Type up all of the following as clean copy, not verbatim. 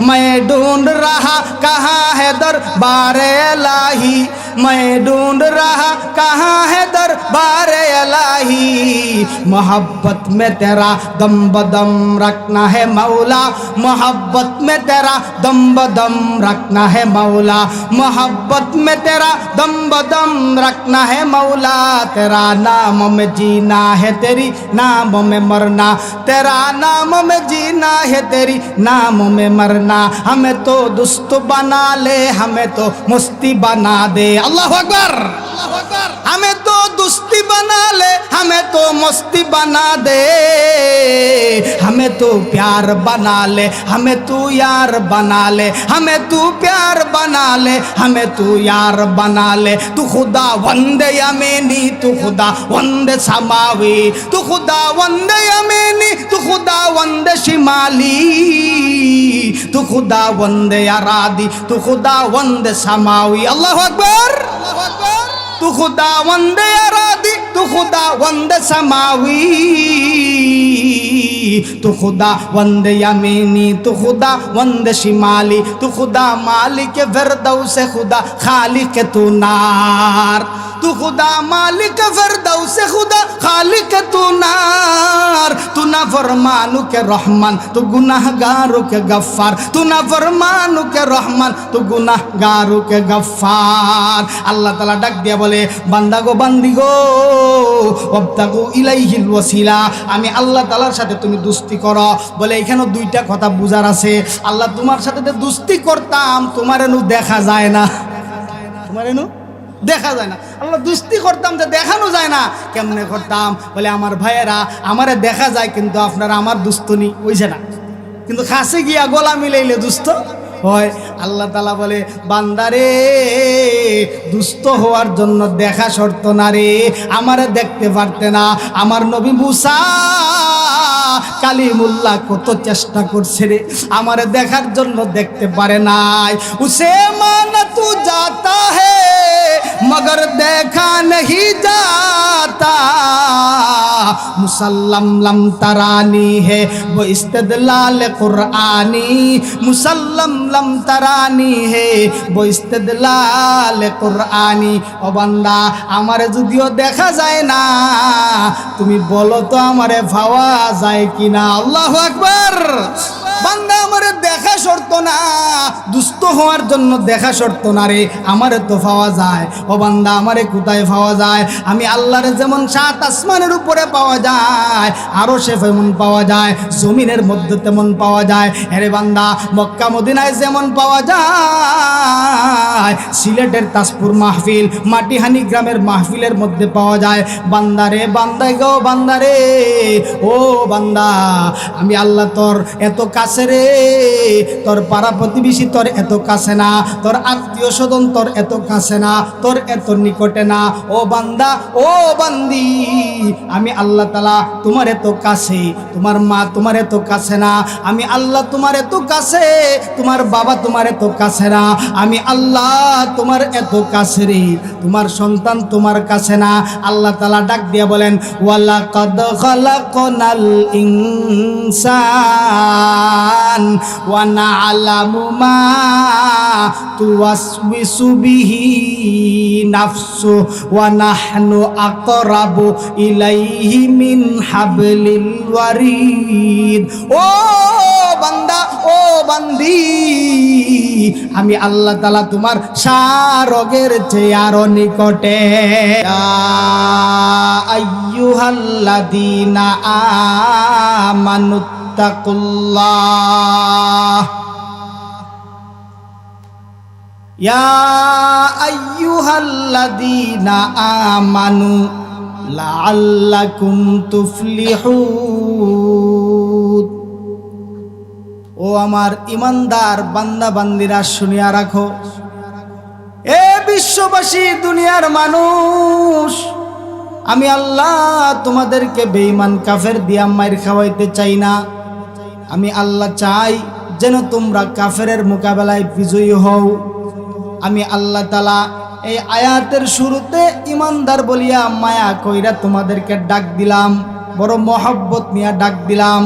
मैं ढूंढ रहा कहाँ है दरबार इलाही, मैं ढूंढ रहा कहाँ है दरबार इलाही। मोहब्बत में तेरा दम बदम रखना है मौला, मोहब्बत में तेरा दम बदम रखना है मौला, मोहब्बत में तेरा दम बदम रखना है मौला। तेरा नाम में जीना है, तेरी नाम में मरना, तेरा नाम में जीना है, तेरी नाम में मरना। हमें तो दुस्त बना ले, हमें तो मस्ती बना दे। अल्लाह अकबर। हमें तो दुस्ती बना ले, हमें तो मस्ती बना दे, हमें तो प्यार बना ले, हमें तू यार बना ले, हमें तू प्यार बना ले, हमें तू यार बना ले। तू खुदा वंदे यमीनी, तू खुदा वंदे समावी, तू खुदा वंदे यमीनी, तू खुदा वंदे शिमाली, तू खुदा वंदे अरादी, तू खुदा वंदे समावी। अल्लाह अकबर। तू खुदा वंदे अरादी, तू खुदा वंदे समावी, तू खुदा वंदे यमीनी, तू खुदा वंदे शिमाली, तू खुदा मालिक फिरदौस, खुदा खालिक तू नार, तू खुदा मालिक फिरदौस, खुदा खालिक तू नार। तू ना फरमानु के रहमान, तू गुनाहगारों के गफ्फार, तू ना फरमानु के रहमान, तू गुनाहगारों के गफ्फार। अल्लाह ताला डाक दिया बोले, बांदा गो बांदी गो वब्तागु इलाइहिल वसीला, আমি আল্লাহ তাআলার সাথে তুমি দুস্তি করো। বলে এখানে দুইটা কথা বুঝার আছে। আল্লাহ তোমার সাথে যে দুস্তি করতাম, তোমার এনু দেখা যায় না, তোমার এনু দেখা যায় না। আল্লাহ দুস্তি করতাম যে দেখানো যায় না, কেমনে করতাম? বলে আমার ভাইয়েরা, আমারে দেখা যায় কিন্তু আপনারা আমার দুস্তনি হইছে না, কিন্তু কাছে গিয়া গলা মিলাইলে দুস্থ হয়। আল্লাহ তাআলা বলে, বান্দারে দুস্থ হওয়ার জন্য দেখা শর্ত না রে, আমারে দেখতে পারতে না। আমার নবী মুসা কালিমুল্লাহ কত চেষ্টা করছে রে, আমারে দেখার জন্য দেখতে পারে নাই। উসে মানা তু যাতা হে मगर देखा नहीं जाता, मुसल्लम लम तरानी है वो इस्तदलाल कुरानी, मुसल्लम लम तरानी है वो इस्तदलाल कुरानी। ও বান্দা, আমারে যদিও দেখা যায় না, তুমি বলো তো আমারে পাওয়া যায় কিনা? আল্লাহু আকবার। বান্দা আমারে দেখা শর্ত না, দুস্থ হওয়ার জন্য দেখা শর্ত না রে, আমারে তো পাওয়া যায়। ও বান্দা, আমারে কোথায় পাওয়া যায়? আমি আল্লাহরে যেমন সাত আসমানের উপরে পাওয়া যায়, আরশে যেমন পাওয়া যায়, জমিনের মধ্যে তেমন পাওয়া যায়। আরে বান্দা, মক্কা মদিনায় যেমন পাওয়া যায়, সিলেটের তাজপুর মাহফিল, মাটিহানি গ্রামের মাহফিলের মধ্যে পাওয়া যায়। বান্দারে, বান্দাই গো বান্দারে, ও বান্দা, আমি আল্লাহ তোর এত কাছে রে, তোর পাড়া প্রতিবেশী তোর এত কাছে না, তোর আত্মীয় স্বজন তোর এত কাছে না, তোর এত নিকটে না। ও বান্দা, ও বান্দি, আমি আল্লাহ তাআলা তোমার এত কাছে, তোমার মা তোমার এত কাছে না, আমি আল্লাহ তোমার এত কাছে, তোমার বাবা তোমার এত কাছে না, আমি আল্লাহ তোমার এত কাছে রে, তোমার সন্তান তোমার কাছে না। আল্লাহ তাআলা ডাক দিয়ে বলেন, ওয়ালাকাদ খালাকনাল ইনসান ওয়া না'লামু মা তুওয়াসওয়িসু বিহি নাফসু ওয়া নাহনু আকরাবু ইলাইহি মিন হাবলিল ওয়ারিদ। ও বান্দা, ও বান্দি, আমি আল্লাহ তাআলা তোমার সারগের চেয়ে আরো নিকটে। আইয়ুহাল্লাযীনা আমানুত্তাকুল্লাহ, ইয়া আইয়ুহাল্লাযীনা আমানু লাআল্লাকুম তুফলিহুন। ও আমার ইমানদার বান্দা বান্দিরা, শুনিয়া রাখো, এ বিশ্ববাসী, দুনিয়ার মানুষ, আমি আল্লাহ তোমাদেরকে বেঈমান কাফের দিয়া মাইর খাওয়াইতে চাই না। আমি আল্লাহ চাই যেন তোমরা কাফেরের মোকাবেলায় বিজয়ী হও। আমি আল্লাহ তাআলা এই আয়াতের শুরুতে ইমানদার বলিয়া মায়া কইরা তোমাদেরকে ডাক দিলাম, বড় মহব্বত নিয়ে ডাক দিলাম।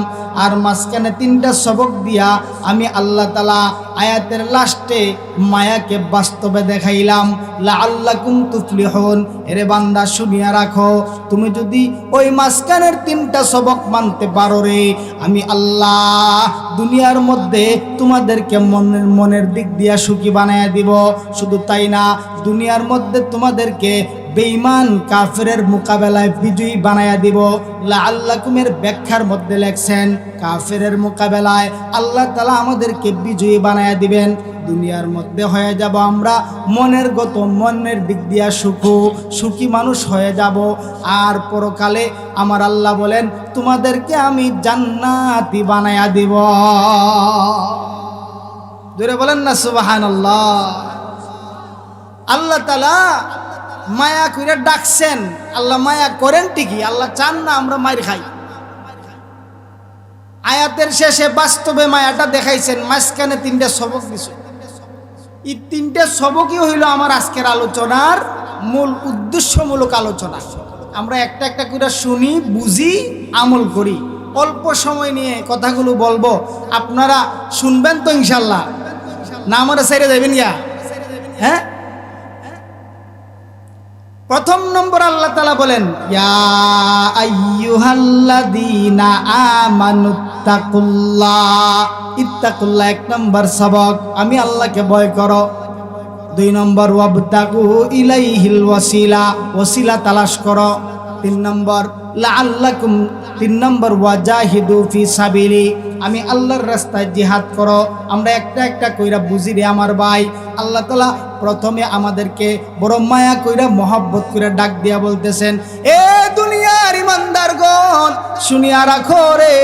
আর মাঝখানে 3টা সবক দিয়া আমি আল্লাহ তাআলা আয়াতের লাস্টে মায়াকে বাস্তবে দেখাইলাম। লাআল্লাকুম তুফলিহুন, এরে বান্দা শুনিয়া রাখো, তুমি যদি ওই মাঝখানের 3টা সবক মানতে পারো রে, আমি আল্লাহ দুনিয়ার মধ্যে তোমাদেরকে মনের দিক দিয়া সুখী বানায়া দিব। শুধু তাই না, দুনিয়ার মধ্যে তোমাদেরকে বেঈমান কাফেরের মোকাবেলায় বিজয়ী বানায়া দিব। লাআল্লাকুমের ব্যাখ্যার মধ্যে লেখছেন কাফেরের মোকাবেলায় আল্লাহ তাআলা আমাদেরকে বিজয়ী বানায়া দিবেন। দুনিয়ার মধ্যে হয়ে যাব আমরা মনের দিক দিয়া সুখী মানুষ হয়ে যাব। আর পরকালে আমার আল্লাহ বলেন তোমাদেরকে আমি জান্নাতি বানায়া দিব। জোরে বলেন না সুবহানাল্লাহ। আল্লাহ তাআলা মায়া করে ডাকছেন, আল্লাহ মায়া করেন ঠিকই, আল্লাহ চান না আমরা মাইর খাই। আয়াতের শেষে বাস্তবে মায়াটা দেখাইছেন, মাঝখানে 3টা সবক দিছে। এই 3টা সবকই হইল আমার আজকের আলোচনার মূল উদ্দেশ্যমূলক আলোচনা। আমরা একটা একটা করে শুনি, বুঝি, আমল করি। অল্প সময় নিয়ে কথাগুলো বলবো, আপনারা শুনবেন তো ইনশাল্লাহ? না আমরা ছেড়ে যাবেন গিয়া? হ্যাঁ, প্রথম নম্বর আল্লাহ তাআলা বলেন ইয়া আইয়ুহাল্লাযীনা আমানুত্তাকুল্লাহ। ইত্তাকুল্লাহ 1 নম্বর সবক, আমি আল্লাহকে ভয় করো। 2 নম্বর ওয়াবতাগু ইলাইহিল ওয়াসিলা, ওসিলা তালাশ করো। 3 নম্বর লাআল্লাকুম, 3 নম্বর ওয়াজাহিদু ফি সাবিলি, আমি আল্লাহর রাস্তায় জিহাদ করো। আমরা একটা একটা কইরা বুঝি রে আমার ভাই। আল্লাহ তাআলা প্রথমে আমাদেরকে বড় মায়া কইরা মহব্বত কইরা ডাক দিয়া বলতেছেন, এ দুনিয়ার ইমানদারগণ শুনিয়া রাখো রে,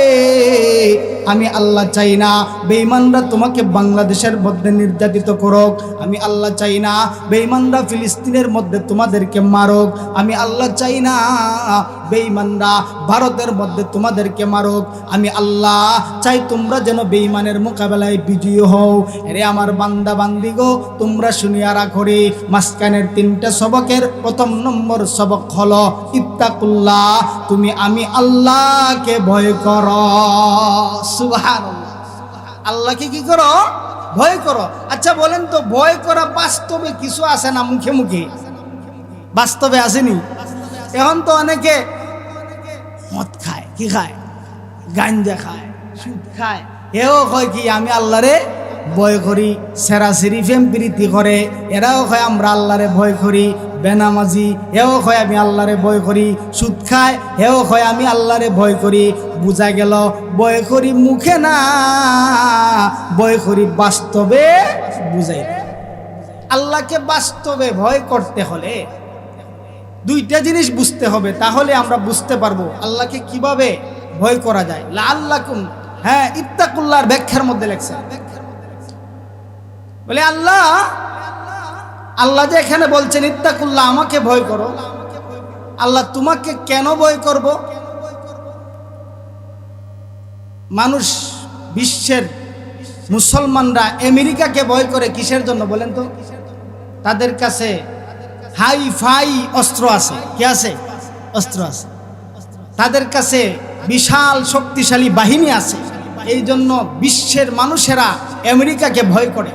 আমি আল্লাহ চাই না বেঈমানরা তোমাকে বাংলাদেশের মধ্যে নির্যাতিত করুক, আমি আল্লাহ চাই না বেঈমানরা ফিলিস্তিনের মধ্যে তোমাদেরকে মারুক, আমি আল্লাহ চাই না বেঈমানরা ভারতের মধ্যে তোমাদেরকে মারুক, আমি আল্লাহ চাই তোমরা যেন বেঈমানের মোকাবেলায় বিজয়ী হও। আরে আমার বান্দা বান্দিগো, তোমরা শুনিয়া রাখো রে, মাঝখানের 3টা সবকের প্রথম নম্বর সবক হলো ইত্তাকুল্লাহ, তুমি আমি আল্লাহকে ভয় করো। সুবহানাল্লাহ। আল্লাহকে কি করো? ভয় করো। আচ্ছা বলেন তো, ভয় করা বাস্তবে কিছু আছে না? মুখে মুখে বাস্তবে আসেনি? এখন তো অনেকে মদ খায়, কি খায়? গাঞ্জা খায়, সুদ খায়, এও কয় কি আমি আল্লাহরে ভয় করি। সেরাসিরি ফেম প্রীতি করে, এরাও কয় আমরা আল্লাহরে ভয় করি। বেনামাজি, এও কয় আমি আল্লাহরে ভয় করি। সুদ খায়, এও কয় আমি আল্লাহরে ভয় করি। বুঝা গেল ভয় করি মুখে না, ভয় করি বাস্তবে। বুঝাই আল্লাহকে বাস্তবে ভয় করতে হলে 2টা জিনিস বুঝতে হবে, তাহলে আমরা বুঝতে পারবো আল্লাহকে কিভাবে ভয় করা যায়। লাআল্লাকুম, হ্যাঁ, ইত্তাকুল্লাহর ব্যাখ্যার মধ্যে লেখছে বলে আল্লাহ যে এখানে বলছেন ইত্তাকুল্লাহ, আমাকে ভয় করো। আল্লাহ তোমাকে কেন ভয় করব? মানুষ, বিশ্বের মুসলমানরা আমেরিকাকে ভয় করে কিসের জন্য বলেন তো? তাদের কাছে হাই ফাই অস্ত্র আছে। কি আছে? অস্ত্র আছে। তাদের কাছে বিশাল শক্তিশালী বাহিনী আছে। এই জন্য বিশ্বের মানুষেরা আমেরিকাকে ভয় করে।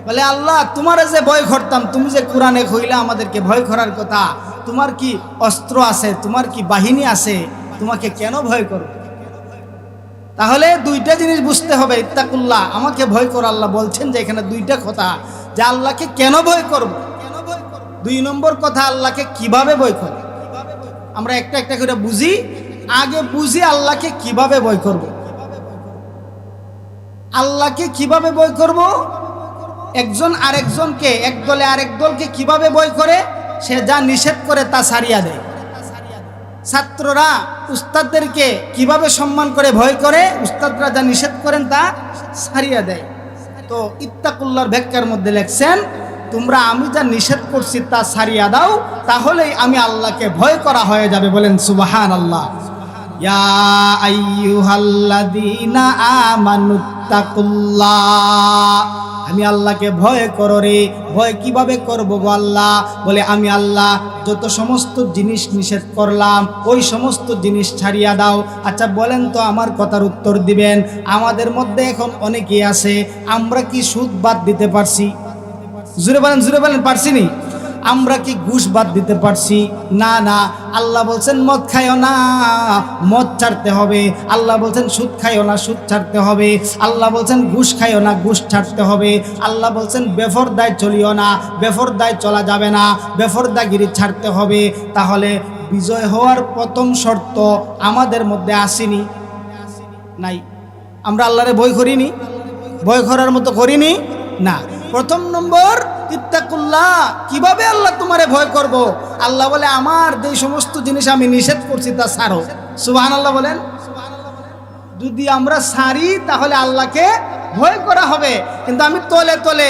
বলে আল্লাহ তোমারে যে ভয় করতাম, তুমি যে কোরআনে কইলা আমাদেরকে ভয় করার কথা, তোমার কি অস্ত্র আছে? তোমার কি বাহিনী আছে? তোমাকে কেন ভয় করব? তাহলে 2টা জিনিস বুঝতে হবে। ইত্তাকুল্লাহ, আমাকে ভয় করো। আল্লাহ বলছেন যে এখানে 2টা কথা, যে আল্লাহকে কেন ভয় করব। 2 নম্বর কথা, আল্লাহকে কিভাবে ভয় করব। আমরা একটা একটা করে বুঝি। আগে বুঝি আল্লাহকে কিভাবে ভয় করব। আল্লাহকে কিভাবে ভয় করব? একজন আরেকজনকে, এক দলে আরেক দলকে কিভাবে ভয় করে? সে যা নিষেধ করে তা ছাড়িয়া দেয়। ছাত্ররা উস্তাদদেরকে কিভাবে সম্মান করে ভয় করে? উস্তাদরা যা নিষেধ করেন তা ছাড়িয়া দেয়। তো ইত্তাকুল্লাহর ব্যাখ্যার মধ্যে লেখছেন, তোমরা আমি যা নিষেধ করছি তা ছাড়িয়া দাও, তাহলেই আমি আল্লাহকে ভয় করা হয়ে যাবে। বলেন সুবহানাল্লাহ। ইয়া আইয়ুহাল্লাযীনা আমানুত্তাকুল্লাহ, আমি আল্লাহকে ভয় করো রে। ভয় কিভাবে করবো গো আল্লাহ? বলে আমি আল্লাহ যত সমস্ত জিনিস নিষেধ করলাম ওই সমস্ত জিনিস ছাড়িয়া দাও। আচ্ছা বলেন তো, আমার কথার উত্তর দিবেন, আমাদের মধ্যে এখন অনেকেই আছে, আমরা কি সুদ বাদ দিতে পারছি? জুড়ে বলেন পারছি নি? আমরা কি ঘুষ বাদ দিতে পারছি? না না। আল্লাহ বলছেন মদ খাইও না, মদ ছাড়তে হবে। আল্লাহ বলছেন সুদ খাইও না, সুদ ছাড়তে হবে। আল্লাহ বলছেন ঘুষ খাইও না, ঘুষ ছাড়তে হবে। আল্লাহ বলছেন বেফরদায় চলিও না, বেফরদায় চলা যাবে না, বেফরদাগিরি ছাড়তে হবে। তাহলে বিজয় হওয়ার প্রথম শর্ত আমাদের মধ্যে আসেনি? নাই। আমরা আল্লাহরে ভয় করিনি, ভয় করার মতো করিনি না। প্রথম নম্বর ইত্তাকুল্লাহ। কিভাবে আল্লাহ তোমারে ভয় করব? আল্লাহ বলে আমার যে সমস্ত জিনিস আমি নিষেধ করছি তা ছাড়ো। সুবহানাল্লাহ বলেন। যদি আমরা ছাড়ি তাহলে আল্লাহকে ভয় করা হবে। কিন্তু আমি তলে তলে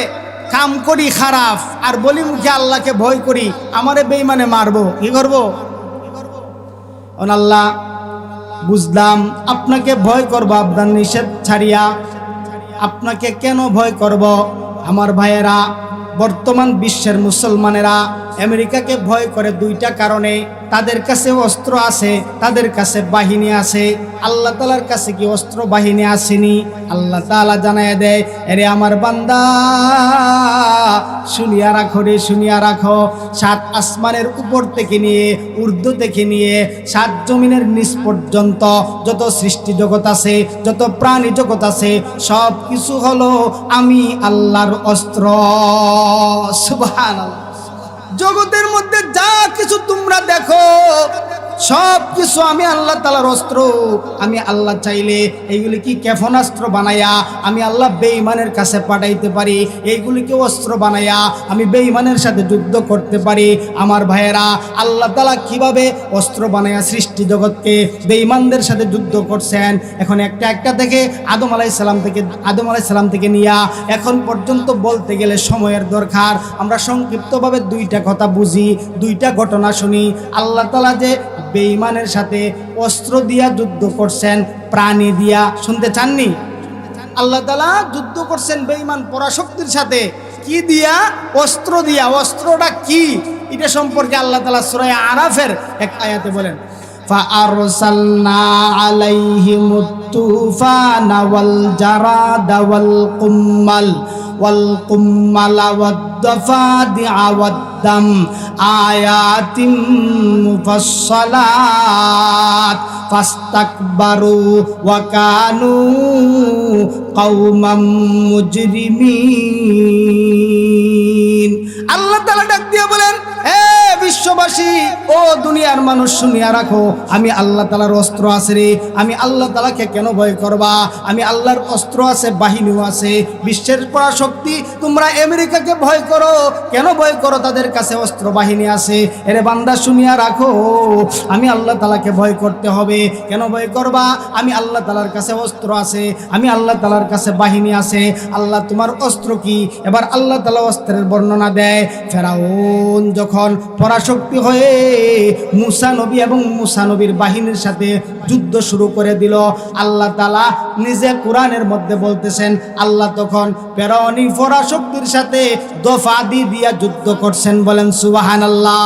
কাম করি খারাপ আর বলি মুখে আল্লাহকে ভয় করি, আমারে বেঈমানে মারবো, কি করবো? আল্লাহ বুঝলাম আপনাকে ভয় করবো আপনার নিষেধ ছাড়িয়া। আপনাকে কেন ভয় করব? আমার ভাইয়েরা, বর্তমান বিশ্বের মুসলমানেরা আমেরিকাকে ভয় করে দুইটা কারণে। তাদের কাছে অস্ত্র আছে, তাদের কাছে বাহিনী আছে। আল্লাহ তাআলার কাছে কি অস্ত্র বাহিনী আসেনি? আল্লাহ তাআলা জানায় দেয়, এরে আমার বান্দা শুনিয়া রাখো রে, শুনিয়া রাখো। 7 আসমানের উপর থেকে নিয়ে ঊর্ধ্ব থেকে নিয়ে 7 জমিনের নিচ পর্যন্ত যত সৃষ্টি জগৎ আছে, যত প্রাণী জগৎ আছে, সব কিছু হলো আমি আল্লাহর অস্ত্র। সুবহানাল্লাহ। জগতের মধ্যে যা কিছু তোমরা দেখো সব কিছু আমি আল্লাহ তাআলার অস্ত্র। আমি আল্লাহ চাইলে এইগুলিকে ক্ষেপণাস্ত্র বানায়া আমি আল্লাহ বেঈমানের কাছে পাঠাইতে পারি। এইগুলিকে অস্ত্র বানায়া আমি বেঈমানের সাথে যুদ্ধ করতে পারি। আমার ভাইয়েরা, আল্লাহ তাআলা কিভাবে অস্ত্র বানায়া সৃষ্টি জগৎকে বেঈমানদের সাথে যুদ্ধ করছেন, এখন একটা একটা থেকে আদম আলাইহিস সালাম থেকে নিয়া এখন পর্যন্ত বলতে গেলে সময়ের দরকার। আমরা সংক্ষিপ্তভাবে দুইটা কথা বুঝি, দুইটা ঘটনা শুনি। আল্লাহ তাআলা যে বেঈমানের সাথে অস্ত্র দিয়া যুদ্ধ করছেন, প্রাণী দিয়া, শুনতে চাননি? আল্লাহ তাআলা যুদ্ধ করছেন বেঈমান পরাশক্তির সাথে কি দিয়া? অস্ত্র দিয়া। অস্ত্রটা কি এটা সম্পর্কে আল্লাহ তাআলা সূরা আরাফের এক আয়াতে বলেন, ফাআরসালনা আলাইহিমুত তুফানা ওয়াল জারাদা ওয়াল কুম্মাল ওয়াদ্দাফাদিআ ওয়াদ্দাম আয়াতিম মুফাসসালাত ফাস্তাকবারু ওয়া কানু কওমাম মুজরিমিন। আল্লাহ তাআলা ডাক দিয়ে বলেন, হে বিশ্ববাসী, ও দুনিয়ার মানুষ, শুনিয়া রাখো, আমি আল্লাহ তাআলার অস্ত্র আছে রে। আমি আল্লাহ তাআলাকে কেন ভয় করবা? আমি আল্লাহর অস্ত্র আছে, বাহিনীও আছে। বিশ্বের পরাশক্তি তোমরা আমেরিকাকে ভয় করো, কেন ভয় করো? তাদের কাছে অস্ত্র বাহিনী আছে। এরে বান্দা শুনিয়া রাখো, আমি আল্লাহ তাআলাকে ভয় করতে হবে। কেন ভয় করবা? আমি আল্লাহ তাআলার কাছে অস্ত্র আছে, আমি আল্লাহ তাআলার কাছে বাহিনী আছে। আল্লাহ তোমার অস্ত্র কি? এবার আল্লাহ তাআলা অস্ত্রের বর্ণনা দেয়। ফেরাউন যখন পরাশক্তি হয়ে মুসা নবী এবং মুসা নবীর বাহিনীর সাথে যুদ্ধ শুরু করে দিল, আল্লাহ তাআলা নিজে কোরআনের মধ্যে বলতেছেন, আল্লাহ তখন ফেরাউনি পরাশক্তির সাথে দফাদি দিয়া যুদ্ধ করছেন। বলেন সুবহানাল্লাহ।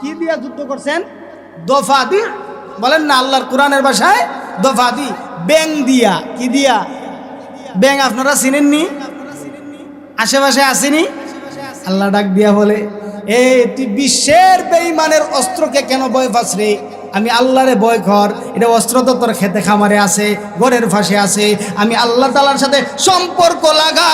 কি দিয়া যুদ্ধ করছেন? দফাদি। বলেন না আল্লাহর কোরআনের ভাষায় দফাদি। ব্যাং দিয়া। কি দিয়া? ব্যাং আপনারা চিনেননি? আশেপাশে আসেনি? আল্লাহ ডাক দিয়া বলে, এ তুই বিশ্বের বেঈমানের অস্ত্রকে কেন ভয় পাস রে? আমি আল্লাহরে ভয় কর। এটা অস্ত্র তো তোর খেতে খামারে আছে, ঘরের পাশে আছে। আমি আল্লাহ তাআলার সাথে সম্পর্ক লাগা,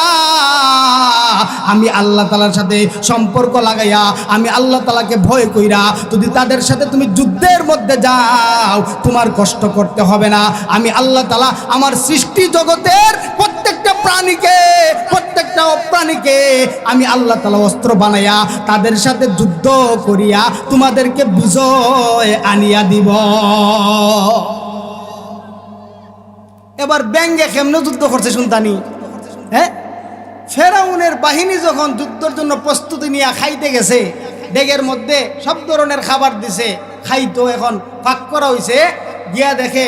আমি আল্লাহ তাআলার সাথে সম্পর্ক লাগাইয়া আমি আল্লাহ তাআলাকে ভয় কইরা যদি তাদের সাথে তুমি যুদ্ধের মধ্যে যাও, তোমার কষ্ট করতে হবে না। আমি আল্লাহ তাআলা আমার সৃষ্টি জগতের প্রত্যেকটা প্রাণীকে, প্রত্যেকটা অপ্রাণীকে আমি আল্লাহ তাআলা অস্ত্র বানাইয়া তাদের সাথে যুদ্ধ করিয়া তোমাদেরকে বিজয় আনিয়া দিব। এবার ব্যাঙ্গে কেমনে যুদ্ধ করছে শুনতানি? হ্যাঁ, ফেরাউনের বাহিনী যখন যুদ্ধের জন্য প্রস্তুতি নিয়ে খাইতে গেছে, ডেগের মধ্যে সব ধরনের খাবার দিছে, খাইতো। এখন ফাঁক করা হয়েছে, গিয়া দেখে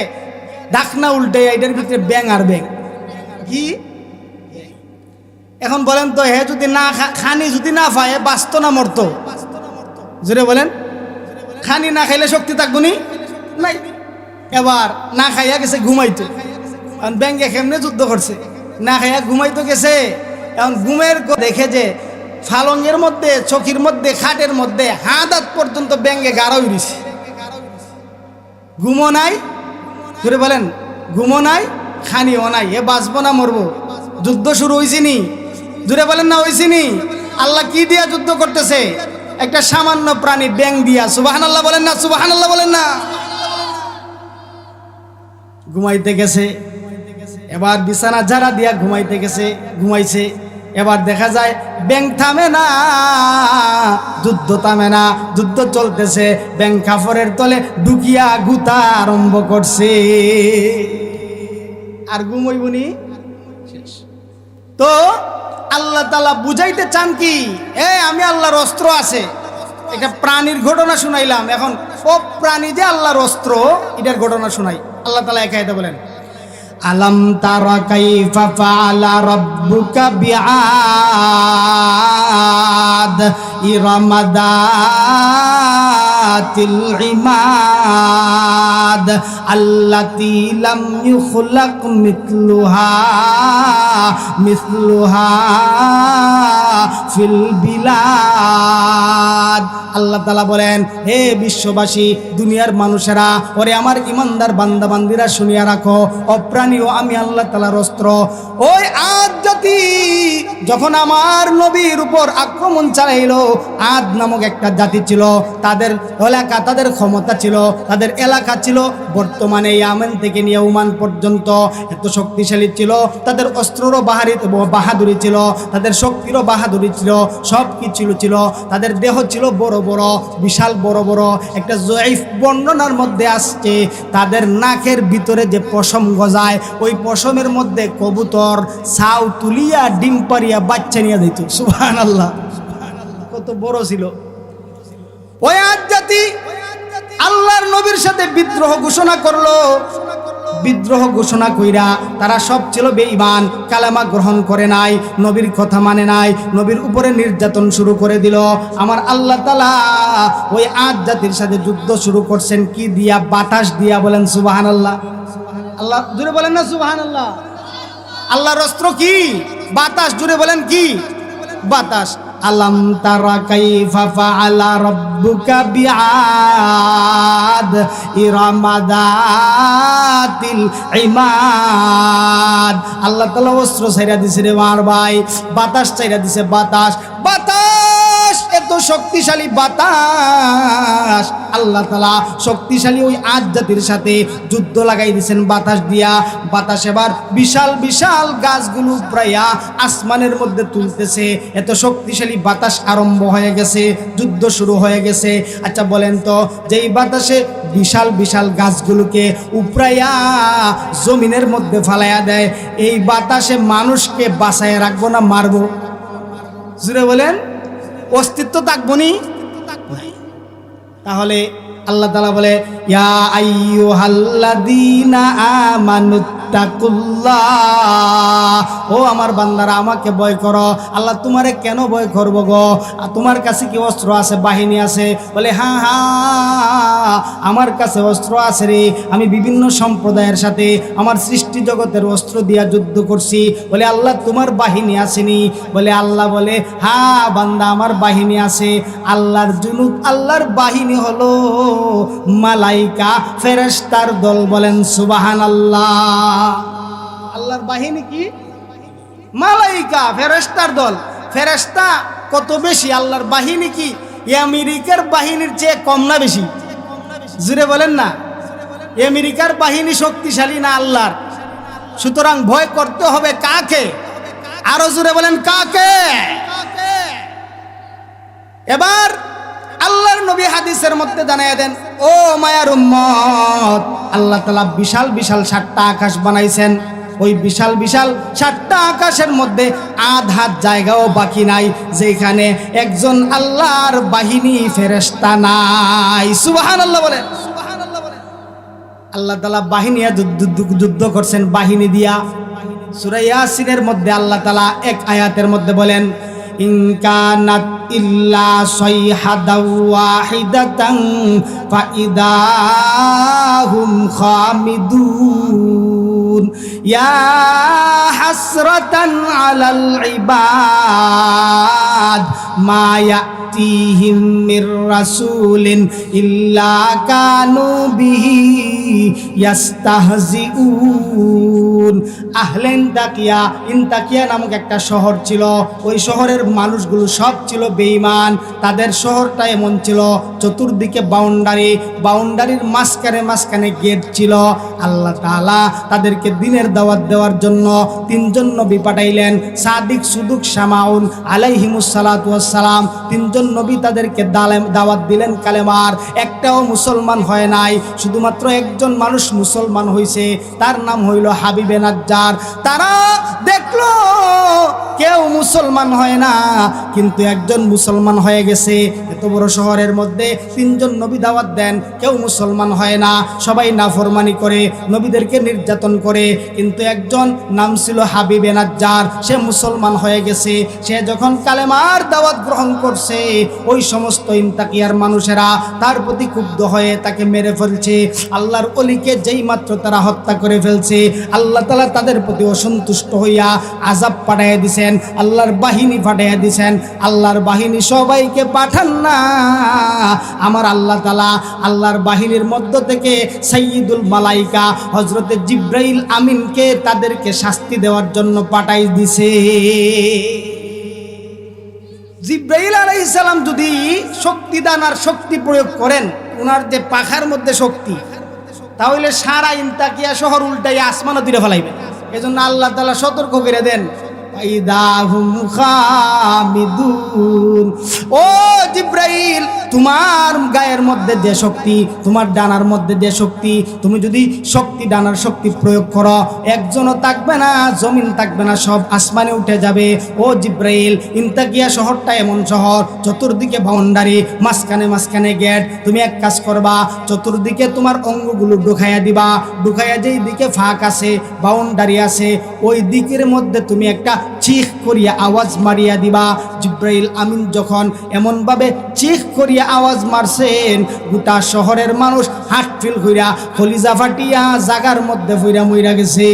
ঢাকনা উল্টে এটার ভিতরে ব্যাং আর ব্যাং। কি এখন বলেন তো হে যদি না খানি যদি না পায় বাঁচত না মরত? জোরে বলেন, খানি না খাইলে শক্তি থাকবো নি? নাই। এবার না খাইয়া গেছে ঘুমাইতো, এখন ব্যাঙ্গে কেমনে যুদ্ধ করছে, না খাইয়া ঘুমাইতো গেছে। এখন ঘুমের দেখে যে ফালঙ্গের মধ্যে, চকির মধ্যে, খাটের মধ্যে হাত পর্যন্ত ব্যাঙ্গে গাড়া উড়িছে। ঘুমো নাই, জোরে বলেন, ঘুমো নাই, খানিও নাই, এ বাঁচবো না মরবো? যুদ্ধ শুরু হয়েছে নি? জোরে বলেন না হয়েছে নি? আল্লাহ কি দিয়া যুদ্ধ করতেছে? একটা সামান্য প্রাণী ব্যাং দিয়া। সুবহানাল্লাহ বলেন না, সুবহানাল্লাহ বলেন না। ঘুমাইতে গেছে, এবার বিছানা ঝাড়া দিয়া ঘুমাইতে গেছে, ঘুমাইছে। এবার দেখা যায় ব্যাং থামে না, যুদ্ধ থামে না, যুদ্ধ চলতেছে। ব্যাং কাপড়ের তলে ঢুকিয়া গুতা আরম্ভ করছে। আর ঘুমাইবনি? তো আল্লাহ তাআলা বুঝাইতে চান কি, আমি আল্লাহর অস্ত্র আছে। একটা প্রাণীর ঘটনা শুনাইলাম, এখন ও প্রাণী যে আল্লাহর অস্ত্র, এটার ঘটনা শুনাই। আল্লাহ তাআলা একা এটা বলেন, আলাম তারা কাইফা ফাআলা রাব্বুকা বিআদ ইরাম যাতিল ইমাদ আল্লাতী লাম ইখলাক মিথলুহা ফিল বিলাদ। আল্লাহ তাআলা বলেন, হে বিশ্ববাসী, দুনিয়ার মানুষেরা, ওরে আমার ইমানদার বান্দা বান্দিরা, শুনিয়া রাখো, অপ্রাণীও আমি আল্লাহ তাআলার অস্ত্র। ওই আদ জাতি যখন আমার নবীর উপর আক্রমণ চালাইলো, আদ নামক একটা জাতি ছিল, তাদের এলাকা, তাদের ক্ষমতা ছিল, তাদের এলাকা ছিল বর্তমানে ইয়ামেন থেকে নিয়ে ওমান পর্যন্ত এত শক্তিশালী ছিল। তাদের অস্ত্ররও বাহাদুরি ছিল, তাদের শক্তিরও বাহাদুরি ছিল, সব কিছু ছিল। তাদের দেহ ছিল বড় বড়, বিশাল বড় বড়। একটা জয়ীফ বর্ণনার মধ্যে আসছে, তাদের নাকের ভিতরে যে পশম গজায়, ওই পশমের মধ্যে কবুতর ছাউ তুলিয়া ডিম পারিয়া বাচ্চা নিয়ে দিত। সুবহানাল্লাহ, কত বড় ছিল ওই আদ জাতি। আল্লাহর নবীর সাথে বিদ্রোহ ঘোষণা করলো। বিদ্রোহ ঘোষণা কইরা তারা সব ছিল বেঈমান, কালেমা গ্রহণ করে নাই, নবীর কথা মানে নাই, নবীর উপরে নির্যাতন শুরু করে দিল। আমার আল্লাহ তাআলা ওই আদ জাতির সাথে যুদ্ধ শুরু করছেন কি দিয়া? বাতাস দিয়া। বলেন সুবহানাল্লাহ। আল্লাহ জুড়ে বলেন না সুবহানাল্লাহ। আল্লাহর অস্ত্র কি? বাতাস। জুড়ে বলেন কি? বাতাস। আলাম তারা কাইফা ফাআলা রাব্বুকা বিআদ ইরাম যাতিল ইমাদ। আল্লাহ তাআলা অস্ত্র ছাইরা দিছে রে মার ভাই, বাতাস ছাইরা দিছে। বাতাস, বাতাস এত শক্তিশালী বাতাস। আল্লাহ তাআলা শক্তিশালী ওই আদ জাতির সাথে যুদ্ধ লাগাই দিয়েছেন বাতাস দিয়া। বাতাস এবার বিশাল বিশাল গাছগুলো প্রায়া আসমানের মধ্যে তুলতেছে। এত শক্তিশালী বাতাস আরম্ভ হয়ে গেছে, যুদ্ধ শুরু হয়ে গেছে। আচ্ছা বলেন তো, যেই বাতাসে বিশাল বিশাল গাছগুলোকে উপরাইয়া জমিনের মধ্যে ফালাইয়া দেয়, এই বাতাসে মানুষকে বাঁচায় রাখবো না মারবো? জুড়ে বলেন, অস্তিত্ব থাকবো নি? তাহলে আল্লাহ তাআলা বলে, ইয়া আইয়ুহাল্লাযীনা আমানুত্তাকুল্লাহ, ও আমার বান্দারা আমাকে ভয় করো। আল্লাহ তোমারে কেন ভয় করবো গো? তোমার কাছে কি অস্ত্র আছে, বাহিনী আছে? বলে হ্যাঁ হ্যাঁ, আমার কাছে অস্ত্র আছে রে। আমি বিভিন্ন সম্প্রদায়ের সাথে আমার সৃষ্টি জগতের অস্ত্র দিয়া যুদ্ধ করছি। বলে আল্লাহ তোমার বাহিনী আসেনি? বলে আল্লাহ বলে হ্যাঁ বান্দা, আমার বাহিনী আছে। আল্লাহর জুনুদ, আল্লাহর বাহিনী হলো মালাইকা, ফেরেশতার দল। বলেন সুবহানাল্লাহ। আল্লাহর বাহিনী কি? মালাইকা, ফেরেশতার দল। ফেরেশতা কত বেশি, আল্লাহর বাহিনী কি আমেরিকার বাহিনীর চেয়ে কম না বেশি? জুড়ে বলেন না। আমেরিকার বাহিনী শক্তিশালী না আল্লাহর? সুতরাং ভয় করতে হবে কাকে? আরো জুড়ে বলেন কাকে? এবার আল্লাহর নবী হাদিসের মধ্যে জানাইয়া দেন, ও মায়ার উম্মত, আল্লাহ তাআলা বিশাল বিশাল 7টা আকাশ বানাইছেন। ওই বিশাল বিশাল 7টা আকাশের মধ্যে আধা জায়গাও বাকি নাই যেখানে একজন আল্লাহর বাহিনী ফেরেশতা নাই। সুবহানাল্লাহ বলেন। আল্লাহ তাআলা বাহিনী যুদ্ধ করছেন, বাহিনী দিয়া। সূরা ইয়াসিনের মধ্যে আল্লাহ তাআলা এক আয়াতের মধ্যে বলেন, ইন কানাত ইল্লা সাইহাদাও ওয়াহিদাতান ফাইদাহুম খামিদুন ইয়া হাসরাতান আলাল ইবাদ মা ইয়াতিহিম মির রাসূলিন ইল্লা কানু বিহি ইয়াস্তাহজিউন। আহলে ইনতাকিয়া নামক একটা শহর ছিল। ওই শহরের মানুষগুলো সব ছিল বেঈমান। তাদের শহরটা এমন ছিল, চতুর্দিকে বাউন্ডারির মাঝখানে গেট ছিল। আল্লাহ তাআলা তাদেরকে দিনের দাওয়াত দেওয়ার জন্য তিনজন নবী পাঠাইলেন, সাদিক, সুদুক, শামাউন আলাইহিমুস সালাতু ওয়াস সালাম। তিনজন নবী তাদেরকে দাওয়াত দিলেন কালেমার। একটাও মুসলমান হয় নাই, শুধুমাত্র একজন মানুষ মুসলমান হয়েছে, তার নাম হইল হাবিবে নাজ্জার। তারা দেখলো কেউ মুসলমান হয় না, কিন্তু একজন মুসলমান হয়ে গেছে। এত বড় শহরের মধ্যে তিনজন নবী দাওয়াত দেন, কেউ মুসলমান হয় না, সবাই নাফরমানি করে, নবীদেরকে নির্যাতন করে। কিন্তু একজন নাম ছিল হাবিবে নাজ্জার, সে মুসলমান হয়ে গেছে। সে যখন কালেমার দাওয়াত গ্রহণ করছে, ওই সমস্ত ইনতাকিয়ার মানুষেরা তার প্রতি ক্ষুব্ধ হয়ে তাকে মেরে ফেলছে। আল্লাহর ওলিকে যেই মাত্র তারা হত্যা করে ফেলছে, আল্লাহ তাআলা তাদের প্রতি অসন্তুষ্ট হইয়া আযাব পাঠাইয়া দিছেন, আল্লাহর বাহিনী পাঠাইয়া দিছেন। আল্লাহর বাহিনী সবাইকে পাঠান না, আমার আল্লাহ তাআলা আল্লাহর বাহিনীর মধ্য থেকে সাইয়্যিদুল মালাইকা হযরতে জিবরাইল আমিনকে তাদেরকে শাস্তি দেওয়ার জন্য পাঠাই দিছে। জিবরাইল আলাইহিস সালাম যদি শক্তিদান আর শক্তি প্রয়োগ করেন, ওনার যে পাখার মধ্যে শক্তি, তাহলে সারা ইনতাকিয়া শহর উল্টাইয়া আসমানও দিলে ফেলাইবেন। এজন্য আল্লাহ তাআলা সতর্ক করে দেন, ফাইদাহুম খামিদুন। ও জিবরাইল, তোমার গায়ের মধ্যে যে শক্তি, তোমার ডানার মধ্যে যে শক্তি, তুমি যদি ডানার শক্তি প্রয়োগ করো, একজনও থাকবে না, জমিন থাকবে না, সব আসমানে উঠে যাবে। ও জিবরাইল, ইনতাকিয়া শহরটা এমন শহর, চতুর্দিকে বাউন্ডারি, মাঝখানে গেট। তুমি এক কাজ করবা, চতুর্দিকে তোমার অঙ্গগুলো ঢুকাইয়া দিবা, ঢুকাইয়া যেই দিকে ফাঁক আছে, বাউন্ডারি আছে, ওই দিকের মধ্যে তুমি একটা চিখ করিয়া আওয়াজ মারিয়া দিবা। জিবরাইল আমিন যখন এমনভাবে চিখ করিয়া আওয়াজ মারছেন, গোটা শহরের মানুষ হাট ফিল কইরা কলিজা ফাটিয়া জাগার মধ্যে ফইরা মইরা গেছে।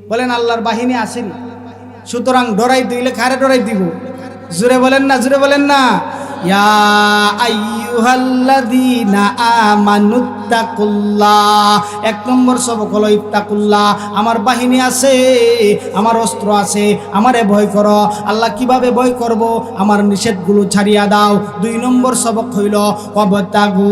বলেন আল্লাহর বাহিনী আসেন, সুতরাং ডরাই দিলে কারে ডরাই দিব? জোরে বলেন না, জোরে বলেন না। ইয়া আইয়ুহাল্লাযীনা আমানুত্তাকুল্লাহ। এক নম্বর সবক হলো ইত্তাকুল্লাহ। আমার বাহিনী আছে, আমার অস্ত্র আছে, আমারে ভয় করো। আল্লাহ কিভাবে ভয় করব? আমার নিষেধগুলো ছাড়িয়া দাও। দুই নম্বর সবক হইল ওয়াবতাগু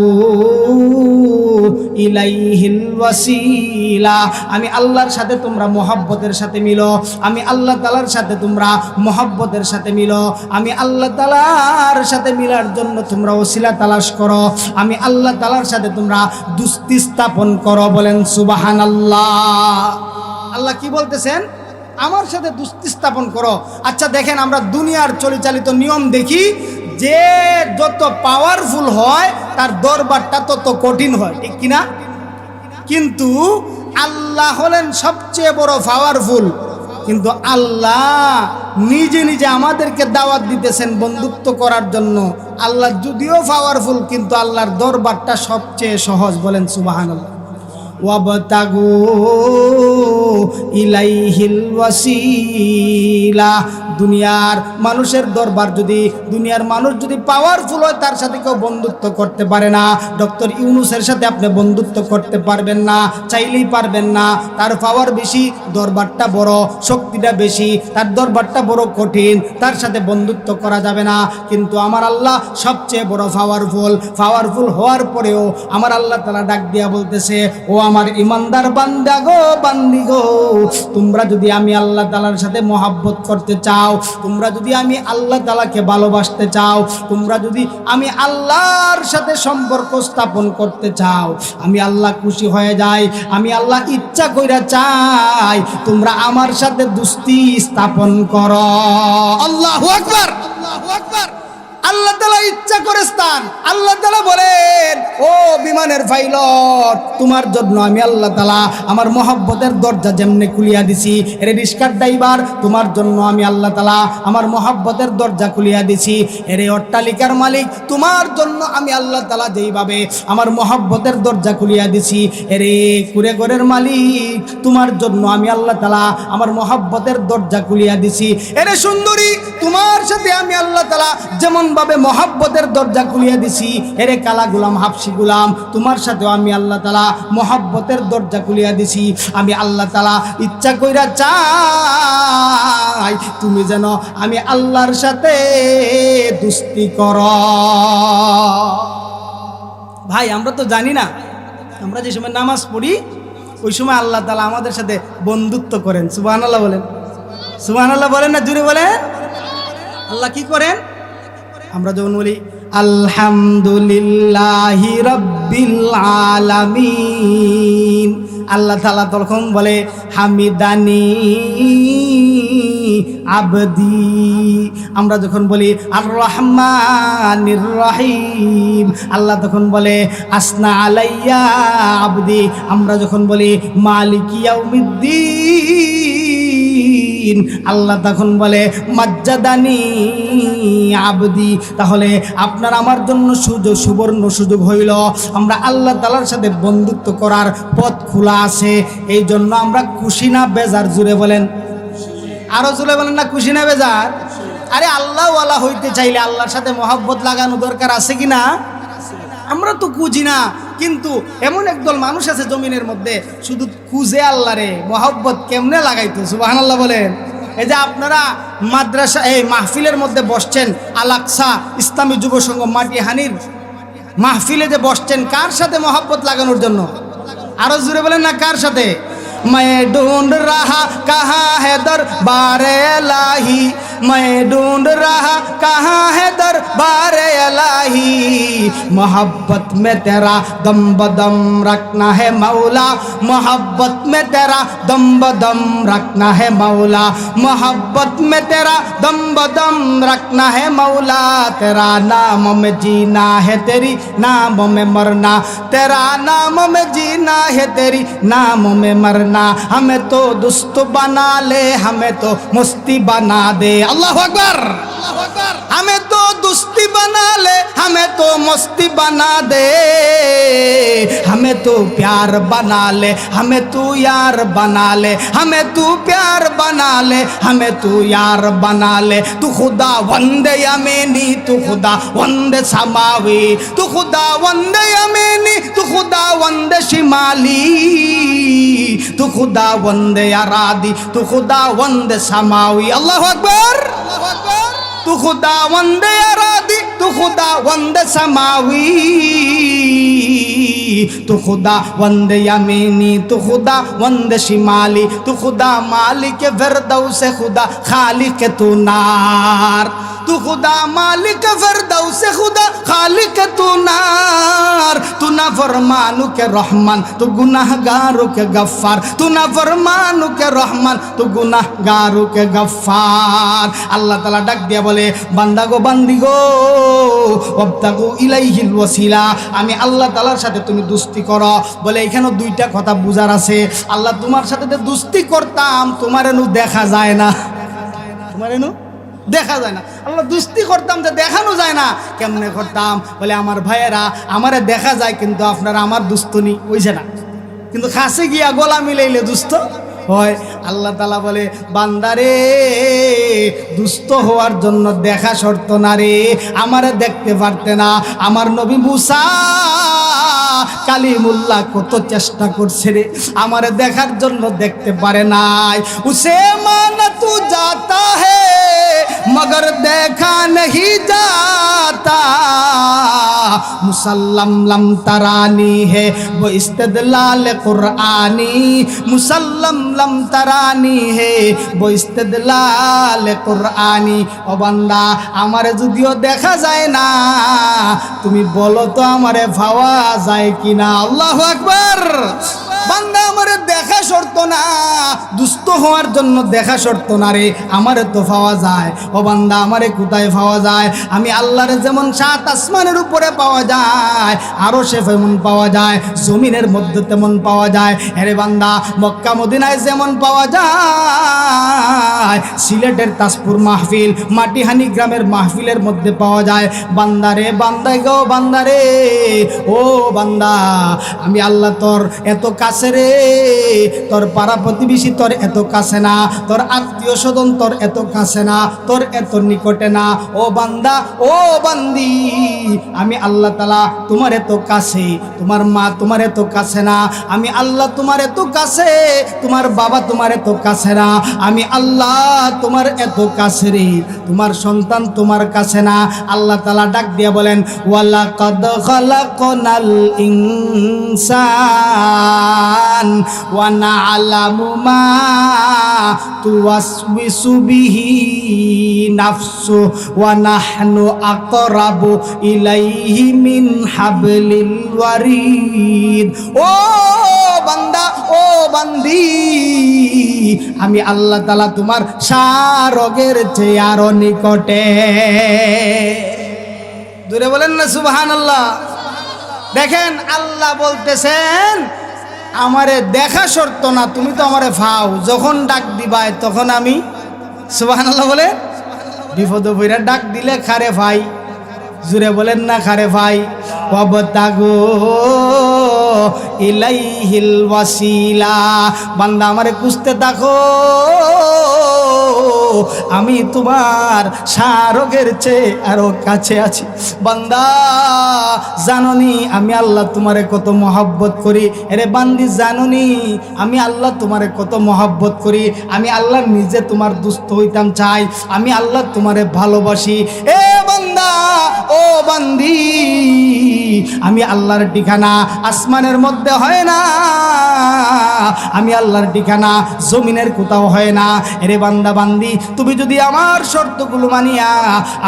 ইলাইহিল ওয়াসিলা। আমি আল্লাহর সাথে তোমরা মহব্বতের সাথে মিলো, আমি আল্লাহ তাআলার সাথে তোমরা মহব্বতের সাথে মিলো। আমি আল্লাহ তাআলার সাথে মিলার জন্য তোমরা ওসিলা তালাশ করো, আমি আল্লাহ তাআলার সাথে তোমরা দুস্তি স্থাপন করো। বলেন সুবহানাল্লাহ। আল্লাহ কি বলতেছেন? আমার সাথে দুস্তি স্থাপন করো। আচ্ছা দেখেন, আমরা দুনিয়ার পরিচালিত নিয়ম দেখি, যে যত পাওয়ারফুল হয় তার দরবারটা তত কঠিন হয়, ঠিক কিনা? কিন্তু আল্লাহ হলেন সবচেয়ে বড় পাওয়ারফুল। কিন্তু আল্লাহ নিজে নিজে আমাদেরকে দাওয়াত দিতেছেন বন্ধুত্ব করার জন্য। আল্লাহ যদিও পাওয়ারফুল, কিন্তু আল্লাহর দরবারটা সবচেয়ে সহজ। বলেন সুবহানাল্লাহ। ওয়াবতাগু ইলাইহিল ওয়াসিলা। দুনিয়ার মানুষের দরবার যদি, দুনিয়ার মানুষ যদি পাওয়ারফুল হয়, তার সাথে কেউ বন্ধুত্ব করতে পারে না। ডক্টর ইউনূসের সাথে আপনি বন্ধুত্ব করতে পারবেন না, চাইলেই পারবেন না। তার পাওয়ার বেশি, দরবারটা বড়, শক্তিটা বেশি, তার দরবারটা বড় কঠিন, তার সাথে বন্ধুত্ব করা যাবে না। কিন্তু আমার আল্লাহ সবচেয়ে বড় পাওয়ারফুল হওয়ার পরেও আমার আল্লাহ তাআলা ডাক দিয়া বলতেছে, ও আমার ইমানদার বান্দা গো, বান্দি গো, তোমরা যদি আমি আল্লাহ তাআলার সাথে মহব্বত করতে চাও, তোমরা যদি আমি আল্লাহ তাআলাকে ভালোবাসতে চাও, তোমরা যদি আমি আল্লাহর সাথে সম্পর্ক স্থাপন করতে চাও, আমি আল্লাহ খুশি হয়ে যাই, আমি আল্লাহ ইচ্ছা কইরা চাই, তোমরা আমার সাথে দুস্তি স্থাপন করো। আল্লাহু আকবার, আল্লাহু আকবার। আল্লাহ তাআলা ইচ্ছা করে স্থান। আল্লাহ তাআলা বলেন, ও বিমানের পাইলট, তোমার জন্য আমি আল্লাহ তাআলা আমার মহব্বতের দরজা যেমনে খুলিয়া দিছি, এর রিস্কার ড্রাইভার, তোমার জন্য আমি আল্লাহ তাআলা আমার মহব্বতের দরজা খুলিয়া দিছি। এর অট্টালিকার মালিক, তোমার জন্য আমি আল্লাহ তাআলা যেইভাবে আমার মহব্বতের দরজা খুলিয়া দিছি, এর কুড়ে ঘরের মালিক, তোমার জন্য আমি আল্লাহ তাআলা আমার মহব্বতের দরজা খুলিয়া দিছি। এর সুন্দরী, তোমার সাথে আমি আল্লাহ তাআলা যেমন ভাবে মহব্বতের দরজা খুলিয়া দিছি, এর কালা গোলাম হাফসি গোলাম, তোমার সাথেও আমি আল্লাহ তাআলা মহব্বতের দরজা খুলিয়া দিছি। আমি আল্লাহ তাআলা ইচ্ছা কইরা চাই তুমি যেন আমি আল্লাহর সাথে দুস্তি করো। ভাই আমরা তো জানি না, আমরা যে সময় নামাজ পড়ি ওই সময় আল্লাহ তাআলা আমাদের সাথে বন্ধুত্ব করেন। সুবহানাল্লাহ বলেন, সুবহানাল্লাহ বলেন না, জুড়ে বলেন। আল্লাহ কি করেন? আমরা যখন বলি আলহামদুলিল্লাহি রাব্বিল আলামিন, আল্লাহ তাআলা তখন বলে হামিদানি আবদি। আমরা যখন বলি আর রহমানির রহিম, আল্লাহ তখন বলে আসনা আলাইয়া আবদি। আমরা যখন বলি মালিকি ইয়াউমিদ্দিন, আল্লাহ তখন বলে মাজ্জাদানি আবদি। তাহলে আপনার আমার জন্য সুবর্ণ সুযোগ হইল, আমরা আল্লাহ তাআলার সাথে বন্ধুত্ব করার পথ খোলা আছে। এই জন্য আমরা খুশি না বেজার? জুড়ে বলেন, আরো জুড়ে বলেন না, খুশি না বেজার? আরে আল্লাহ ওয়ালা হইতে চাইলে আল্লাহর সাথে মহব্বত লাগানো দরকার আছে কি না? আমরা তো খুঁজি না, কিন্তু এমন একদল মানুষ আছে জমিনের মধ্যে শুধু খুঁজে আল্লাহরে মহব্বত কেমনে লাগাইতো। সুবহানাল্লাহ বলেন। এই যে আপনারা মাদ্রাসা এই মাহফিলের মধ্যে বসছেন, আল আকসা ইসলামী যুব সংঘ মাটিহানির মাহফিলে যে বসছেন, কার সাথে মহব্বত লাগানোর জন্য? আরো জুড়ে বলেন না, কার সাথে? मैं ढूंढ रहा कहाँ है दरबारे इलाही, मैं ढूंढ रहा कहाँ है दरबारे इलाही, मोहब्बत में तेरा दम बदम रखना है मौला, मोहब्बत में तेरा दम बदम रखना है मौला, मोहब्बत में तेरा दम बदम रखना है मौला, तेरा नाम में जीना है तेरी नाम में मरना, तेरा नाम में जीना है तेरी नाम में मरना, हमें तो दुस्त बना ले, हमें तो मस्ती बना दे। अल्लाह अकबर, हमें तो दुस्ती बना ले, हमें तो मस्ती बना दे, हमें तो प्यार बना ले, हमें तू यार बना ले, हमें तू प्यार बना ले, हमें तू यार बना ले। तू खुदा वंदे यमीनी, तू खुदा वंदे समावी, तू खुदा वंदे यमीनी, तू खुदा वंदे शिमाली, तू खुदा वंदे अरादी, तू खुदा वंदे समावी। अल्लाह अकबर, तू खुदा वंदे अरादी, तू खुदा वंदे समावी, तू खुदा वंदे यमीनी, तू खुदा वंदे शिमाली, तू खुदा मालिक फिरदौस, खुदा खालिक तू नार, तू खुदा मालिक फिरदौस, खुदा खालिक तू नार, तू नाफरमानों के रहमान, तू गुनाहगारों के गफ्फार, तू नाफरमानों के रहमान, तू गुनाहगारों के गफ्फार। अल्लाह ताला डाक दिया बोले बांदा गो बांदी गो ওয়াবতাগু ইলাইহিল ওয়াসিলা, আমি আল্লাহ তাআলার সাথে তুমি দুস্তি করো। বলে এখানে দুইটা কথা বুঝার আছে। আল্লাহ তোমার সাথে যে দুস্তি করতাম তোমার এনু দেখা যায় না, তোমার এনু দেখা যায় না। আল্লাহ দুস্তি করতাম যে দেখানো যায় না, কেমনে করতাম? বলে আমার ভাইয়েরা আমারে দেখা যায় কিন্তু আপনারা আমার দুস্তুনি হইছে না, কিন্তু কাছে গিয়া গলা মিলাইলে দুস্থ হয়। আল্লাহ তাআলা বলে বান্দারে দুস্থ হওয়ার জন্য দেখা শর্ত না রে, আমারে দেখতে পারতে না। আমার নবী মুসা কালিমুল্লাহ কত চেষ্টা করছে রে, আমারে দেখার জন্য দেখতে পারে নাই। উসে মানা তু যাতা হে मगर देखा नहीं जाता, मुसल्लम लम तरानी है वो इस्तदलाल कुरानी, मुसल्लम लम तरानी है वो इस्तदलाल कुरानी। ও বান্দা আমারে যদিও দেখা যায় না, তুমি বলো তো আমারে পাওয়া যায় কিনা? আল্লাহু আকবার। বান্দা আমারে দেখা শর্ত না, দুস্থ হওয়ার জন্য দেখা শর্ত না রে, আমারে তো পাওয়া যায়। ও বান্দা আমারে কোথায় পাওয়া যায়? আমি আল্লাহরে যেমন সাত আসমানের উপরে পাওয়া যায়, আরো সে যেমন পাওয়া যায়, জমিনের মধ্যে তেমন পাওয়া যায়। আরে বান্দা মক্কা মদিনায় যেমন পাওয়া যায়, সিলেটের তাজপুর মাহফিল, মাটিহানি গ্রামের মাহফিলের মধ্যে পাওয়া যায়। বান্দারে বান্দা গো বান্দারে, ও বান্দা আমি আল্লাহ তোর এত কাছে রে, তোর পাড়া প্রতিবেশী তোর এত কাছে না, তোর আত্মীয় স্বজন তোর এত কাছে না, তোর এত নিকটে না। ও বান্দা ও বান্দি, আমি আল্লাহ তাআলা তোমার এত কাছে, তোমার মা তোমার এত কাছে না, আমি আল্লাহ তোমার এত কাছে, তোমার বাবা তোমার এত কাছে না, আমি আল্লাহ তোমার এত কাছে রে, তোমার সন্তান তোমার কাছে না। আল্লাহ তাআলা ডাক দিয়ে বলেন, ওয়ালাকাদ খালাকনাল ইনসান ওয়া না'লামু মা তুওয়াসওয়িসু বিহি নাফসু ওয়া নাহনু আকরাবু ইলাইহি মিন হাবলিল ওয়ারিদ। ও বান্দা ও বান্দি, আমি আল্লাহ তাআলা তোমার সারগের চেয়ে আরো নিকটে। দূরে বলেন না সুবহানাল্লাহ। দেখেন আল্লাহ বলতেছেন আমারে দেখা শর্ত না, তুমি তো আমারে ফাও, যখন ডাক দিবাই তখন আমি সুবহানাল্লাহ বলে বিপদ পইরা ডাক দিলে খারে ভাই, জুড়ে বলেন না খারে ভাই। ওয়াবতাগু ইলাইহিল ওয়াসিলা, বান্দা আমারে খুঁজতে থাকো, আমি তোমার সারগের চেয়ে আরো কাছে আছি। বান্দা জাননি আমি আল্লাহ তোমারে কত মহব্বত করি, এরে বান্দি জাননি আমি আল্লাহ তোমারে কত মহব্বত করি, আমি আল্লাহ নিজে তোমার দুস্থ হইতাম চাই, আমি আল্লাহ তোমারে ভালোবাসি। এ বান্দা ও বান্দি, আমি আল্লাহর ঠিকানা আসমানের মধ্যে হয় না, আমি আল্লাহর ঠিকানা জমিনের কোথাও হয় না। এরে বান্দা বান্দি, তুমি যদি আমার শর্তগুলো মানিয়া,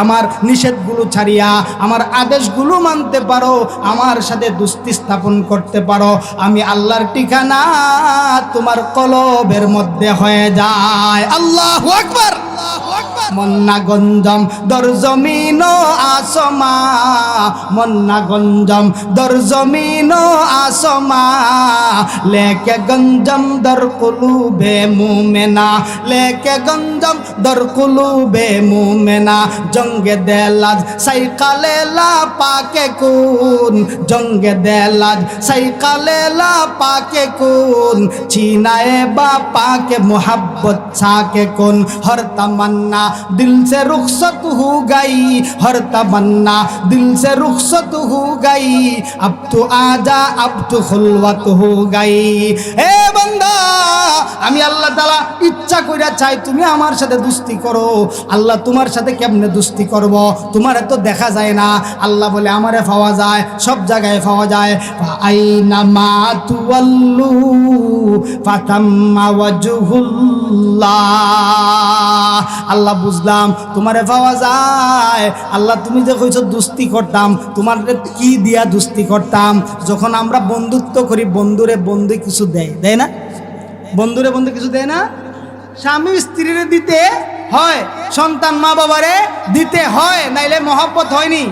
আমার নিষেধগুলো ছাড়িয়া, আমার আদেশগুলো মানতে পারো, আমার সাথে দোস্তি স্থাপন করতে পারো, আমি আল্লাহর ঠিকানা তোমার কলবের মধ্যে হয়ে যায়। আল্লাহু আকবার। মন্না গঞ্জম দর জমিন আসমা, মন্না গঞ্জম দর জমিন আসমা, লেকে গঞ্জম দর কুলুবে মুমেনা, লেকে গঞ্জম দর কুলুবে মুমেনা, জঙ্গে দেলাজ সাইকালেলা পাকে কুন, জঙ্গে দেলাজ সাইকালেলা পাকে কুন, চিনায়ে বা পাকে মোহাব্বত ছাকে কুন, হর तमन्ना दिल से रुखसत हो गई, हर तमन्ना दिल से रुखसत हो गई, अब तो आजा अब तो खुलवत हो गई। ए बंदा আমি আল্লাহ তাআলা ইচ্ছা কইরা চাই তুমি আমার সাথে দুস্তি করো। আল্লাহ তোমার সাথে কেমনে দুস্তি করব? তোমার তো দেখা যায় না। আল্লাহ বলে আমারে পাওয়া যায়, সব জায়গায় পাওয়া যায়। আইনা মা তুওয়াল্লু ফাতাম্মা ওয়াজহুল্লাহ। আল্লাহ বুঝলাম তোমারে পাওয়া যায়। আল্লাহ তুমি যে কইছো দুস্তি করতাম, তোমার কি দিয়া দুস্তি করতাম? যখন আমরা বন্ধুত্ব করি, বন্ধুরে বন্ধু কিছু দেয়, দেয় না? বন্ধুরে বন্ধু কিছু দেয় না? স্বামী স্ত্রীরে দিতে হয়, সন্তান মা বাবারে দিতে হয়, নাইলে মহব্বত হয়নি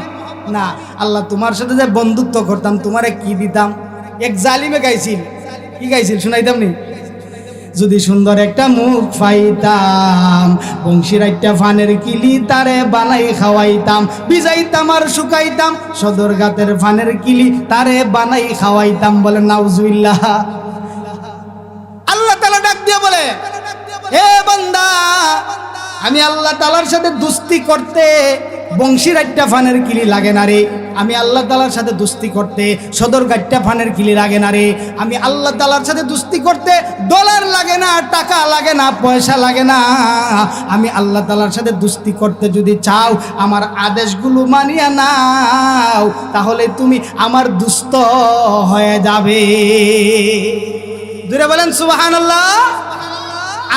না। আল্লাহ তোমার সাথে যে বন্ধুত্ব করতাম, তোমারে কি দিতাম? এক জালিমে গাইছিল, কি গাইছিল শুনাইতাম নি? যদি সুন্দর একটা মুখ পাইতাম, বংশীর একটা ফানের কিলি তারে বানাই খাওয়াইতাম, ভিজাইতাম আর শুকাইতাম, সদরঘাটের ফানের কিলি তারে বানাই খাওয়াইতাম। বলে নাউজুবিল্লাহ। আল্লাহ তাআলা ডাক দিয়ে বলে, হে বান্দা, আমি আল্লাহ তাআলার সাথে দুস্তি করতে বংশীর একটা ফানের কিলি লাগে না রে। আমি আল্লাহ তাআলার সাথে দুস্তি করতে সদরঘাটটা ফানের কিলি লাগে না রে। আমি আল্লাহ তাআলার সাথে দুস্তি করতে ডলার লাগে না, টাকা লাগে না, পয়সা লাগে না। আমি আল্লাহ তাআলার সাথে দুস্তি করতে যদি চাও, আমার আদেশগুলো মানিয়া নাও, তাহলে তুমি আমার দুস্থ হয়ে যাবে। দূরে বলেন সুবহানাল্লাহ।